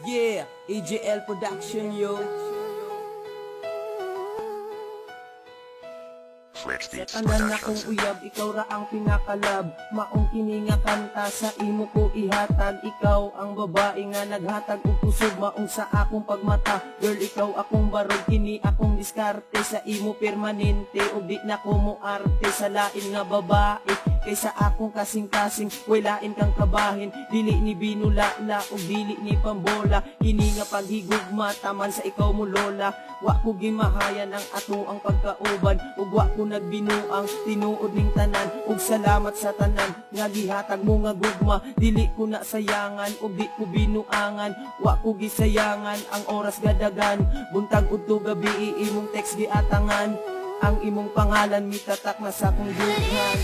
Yeah, EJL Production, yo. Sa tanan akong uyab, ikaw ra ang pinakalab. Maong kini nga kanta sa imo ko ihatag. Ikaw ang babae nga naghatag og kusog maong sa akong pagmata. Girl, ikaw akong barog, kini akong diskarte. Sa imo permanente, ug di na ko moarte. Sa lain nga babae, kaysa akong kasing-kasing, walain kang kabahin. Dili ni binulala, ug dili ni pambola. Kini nga paghigugma, taman sa ikaw mo lola. Wa ko gimahayan ang ato ang pagkauban, ug wa ko nagbinuang tinuod ning tanan. Ug salamat sa tanan nga gihatag mo nga gugma. Dili ko na sayangan, ug di ko binuangan. Wa ko gisayangan ang oras gadagan. Buntag udto gabi imong text giatangan. Ang imong pangalan mitatak na sa akong dughan.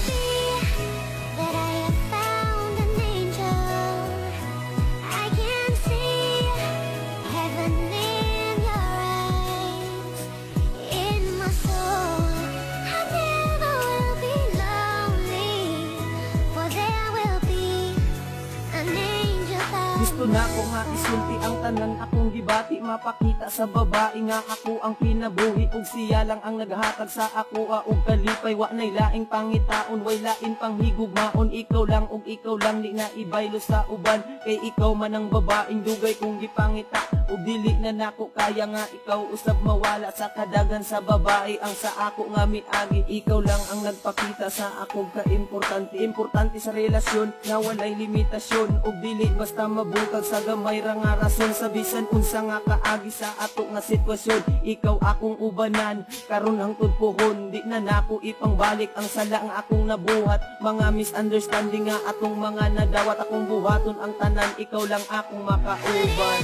Gusto na ko nga isulti ang tanan akong gibati. Mapakita sa babae nga ako ang kinabuhi, ug siya lang ang naghatag sa ako ug kalipay. Wa nay laing pangitaon, way lain panghigugmaon. Ikaw lang ug ikaw lang, di na ibaylo sa uban. Kay ikaw man ang babaeng dugay kong gipangita, ug dili na nako kaya nga ikaw usab mawala sa kadagan sa babae ang sa ako nga miagi. Ikaw lang ang nagpakita sa ako ka importante sa relasyon nga walay limitasyon, ug dili basta bukag sa gamay ra nga rason. Sa bisan unsa nga kaagi sa ato nga sitwasyon, ikaw akong ubanan karon hangtod pohon. Di na nako ipangbalik ang sala nga akong nabuhat. Mga misunderstanding nga atong mga nadawat, akong buhaton ang tanan. Ikaw lang akong makauban.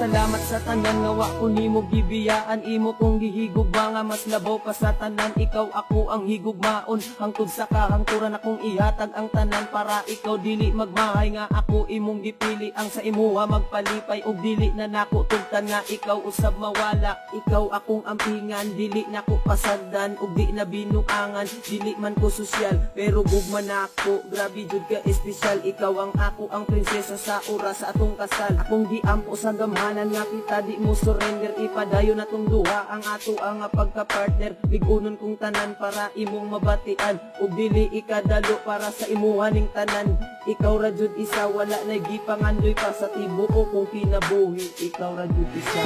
Salamat sa tanan nga wa ko nimo gibiyaan. Imo kong gihigugma nga mas labaw pa sa tanan. Ikaw ako ang higugmaon, hangtod sa kahangturan akong ihatag ang tanan. Para ikaw dili magmahay nga ako imong gipili. Ang sa imuha magpalipay, ug dili na nako tugtan nga ikaw usab mawala. Ikaw akong ampingan, dili nako pasagdan, ug di na binuangan. Dili man ko sosyal, pero gugma nako. Grabe jud ka espesyal. Ikaw ang ako ang prinsesa sa oras sa atong kasal. Akong giampo sa gamhanan nga kita, di mo surrender. Ipadayon na tong duha ang ato ang pagka-partner. Bigunon kong tanan para imong mabatian, ug dili ikadalo para sa imuha ning tanan. Ikaw ra jud isa, wala na gipangandoy pa sa tibuok kong kinabuhi. Ikaw ra jud isa.